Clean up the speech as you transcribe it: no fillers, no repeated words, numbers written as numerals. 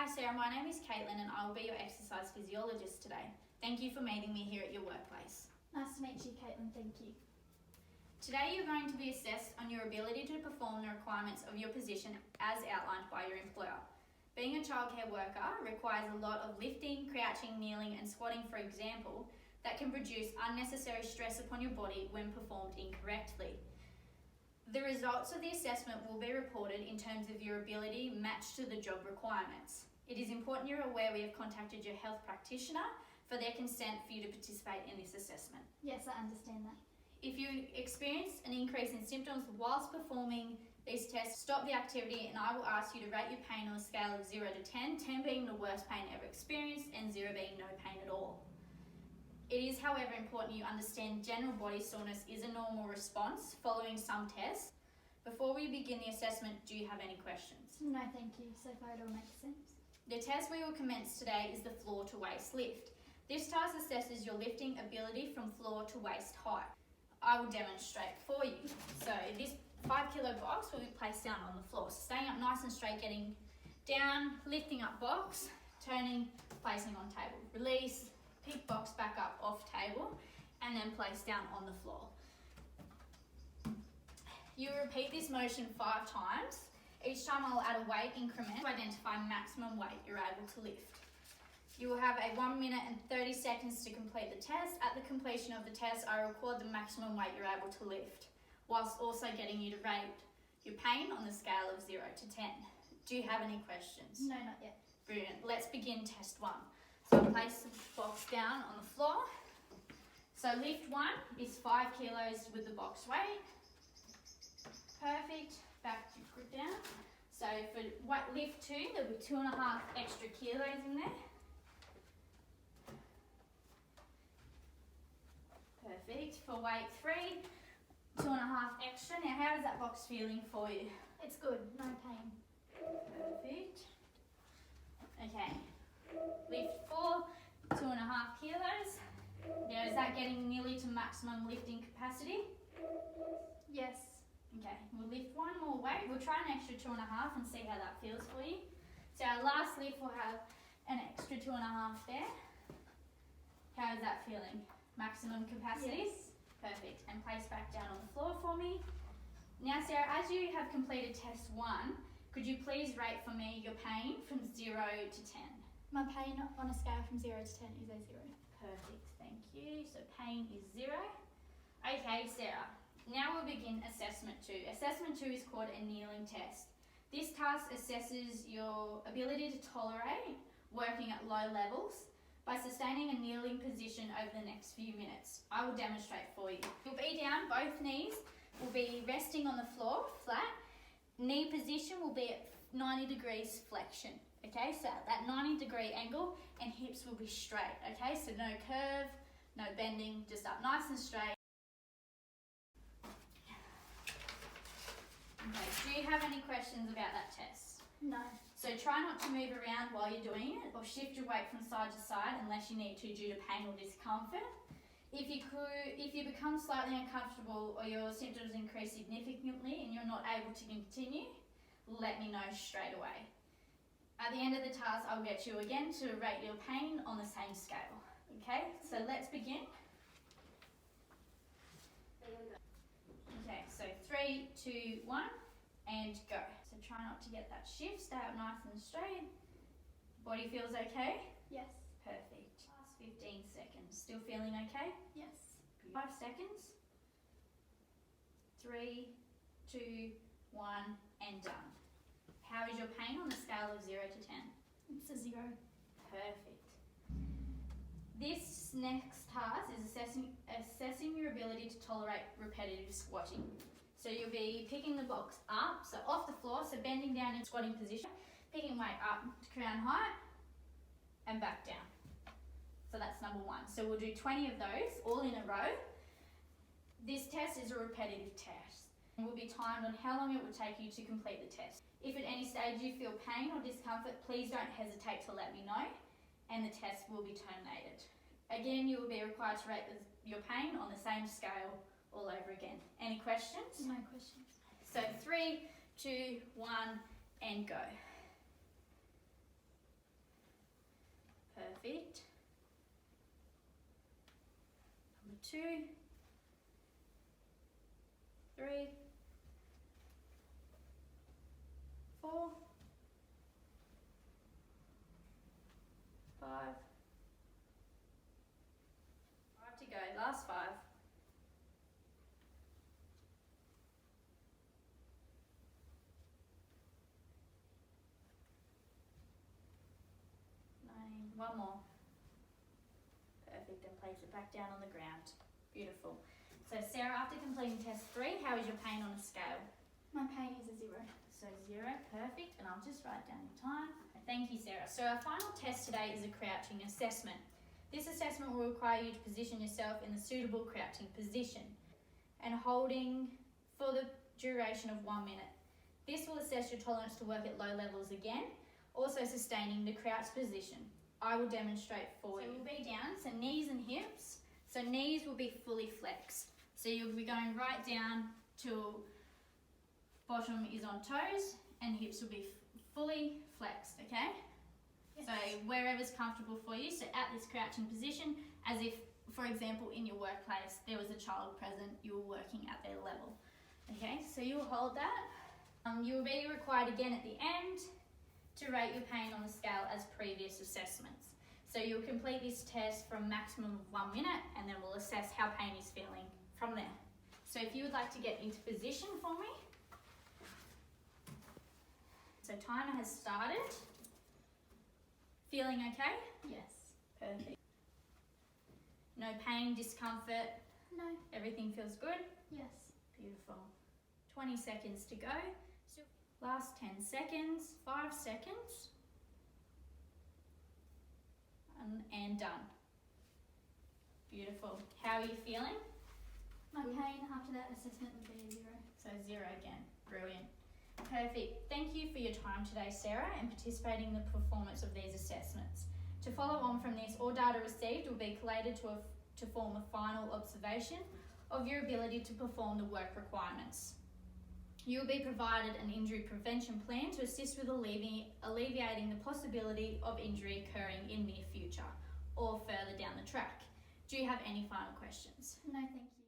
Hi Sarah, my name is Caitlin and I will be your exercise physiologist today. Thank you for meeting me here at your workplace. Nice to meet you, Caitlin. Thank you. Today you're going to be assessed on your ability to perform the requirements of your position as outlined by your employer. Being a childcare worker requires a lot of lifting, crouching, kneeling and squatting, for example, that can produce unnecessary stress upon your body when performed incorrectly. The results of the assessment will be reported in terms of your ability matched to the job requirements. It is important you're aware we have contacted your health practitioner for their consent for you to participate in this assessment. Yes, I understand that. If you experience an increase in symptoms whilst performing these tests, stop the activity and I will ask you to rate your pain on a scale of 0 to 10, 10 being the worst pain ever experienced and 0 being no pain at all. It is, however, important you understand general body soreness is a normal response following some tests. Before we begin the assessment, do you have any questions? No, thank you. So far it all makes sense. The test we will commence today is the floor to waist lift. This task assesses your lifting ability from floor to waist height. I will demonstrate for you. So this 5 kilo box will be placed down on the floor. So staying up nice and straight, getting down, lifting up box, turning, placing on table. Release, pick box back up off table and then place down on the floor. You repeat this motion 5 times. Each time I'll add a weight increment to identify maximum weight you're able to lift. You will have a 1 minute and 30 seconds to complete the test. At the completion of the test, I record the maximum weight you're able to lift, whilst also getting you to rate your pain on the scale of 0 to 10. Do you have any questions? No, not yet. Brilliant. Let's begin test 1. So I'll place the box down on the floor. So lift 1 is 5 kilos with the box weight. Perfect. Back to grip down. So for lift 2, there'll be 2.5 extra kilos in there. Perfect. For weight 3, 2.5 extra. Now how is that box feeling for you? It's good. No pain. Perfect. Okay. Lift 4, 2.5 kilos. Now is that getting nearly to maximum lifting capacity? Yes. Okay, we'll lift 1 more weight. We'll try an extra 2.5 and see how that feels for you. So our last lift will have an extra 2.5 there. How is that feeling? Maximum capacity? Yes. Perfect. And place back down on the floor for me. Now Sarah, as you have completed test 1, could you please rate for me your pain from 0 to 10? My pain on a scale from 0 to 10 is a 0. Perfect, thank you. So pain is 0. Okay, Sarah. Now we'll begin assessment 2. Assessment 2 is called a kneeling test. This task assesses your ability to tolerate working at low levels by sustaining a kneeling position over the next few minutes. I will demonstrate for you. You'll be down, both knees will be resting on the floor, flat. Knee position will be at 90 degrees flexion. Okay, so that 90-degree angle and hips will be straight. Okay, so no curve, no bending, just up nice and straight. Okay, do you have any questions about that test? No. So try not to move around while you're doing it or shift your weight from side to side unless you need to due to pain or discomfort. If you become slightly uncomfortable or your symptoms increase significantly and you're not able to continue, let me know straight away. At the end of the task, I'll get you again to rate your pain on the same scale. Okay, so let's begin. Okay, so 3, 2, 1, and go. So try not to get that shift, stay up nice and straight. Body feels okay? Yes. Perfect. Last 15 seconds. Still feeling okay? Yes. 5 seconds. 3, 2, 1, and done. How is your pain on a scale of 0 to 10? It's a 0. Perfect. This next task is assessing your ability to tolerate repetitive squatting. So you'll be picking the box up, so off the floor, so bending down in squatting position, picking weight up to crown height, and back down. So that's number 1. So we'll do 20 of those, all in a row. This test is a repetitive test. And will be timed on how long it will take you to complete the test. If at any stage you feel pain or discomfort, please don't hesitate to let me know and the test will be terminated. Again, you will be required to rate your pain on the same scale all over again. Any questions? No questions. So 3, 2, 1, and go. Perfect. Number 2, 3, 4, 5. 5 to go, last 5. 9, one more. Perfect, and place it back down on the ground. Beautiful. So Sarah, after completing test 3, how is your pain on a scale? My pain is a 0. So 0, perfect, and I'll just write down your time. Thank you, Sarah. So our final test today is a crouching assessment. This assessment will require you to position yourself in the suitable crouching position and holding for the duration of 1 minute. This will assess your tolerance to work at low levels again, also sustaining the crouch position. I will demonstrate for you. So we'll be down, so knees and hips. So knees will be fully flexed. So you'll be going right down till bottom is on toes and hips will be fully flexed, okay? Yes. So wherever's comfortable for you. So at this crouching position, as if, for example, in your workplace, there was a child present, you were working at their level. Okay, so you'll hold that. You will be required again at the end to rate your pain on the scale as previous assessments. So you'll complete this test for a maximum of 1 minute and then we'll assess how pain is feeling from there. So if you would like to get into position for me. So timer has started. Feeling okay? Yes. Perfect. No pain, discomfort? No. Everything feels good? Yes. Beautiful. 20 seconds to go. So last 10 seconds, 5 seconds. And done. Beautiful. How are you feeling? My pain after that assessment would be a 0. So 0 again. Brilliant. Perfect. Thank you for your time today, Sarah, and participating in the performance of these assessments. To follow on from this, all data received will be collated to form a final observation of your ability to perform the work requirements. You will be provided an injury prevention plan to assist with alleviating the possibility of injury occurring in near future or further down the track. Do you have any final questions? No, thank you.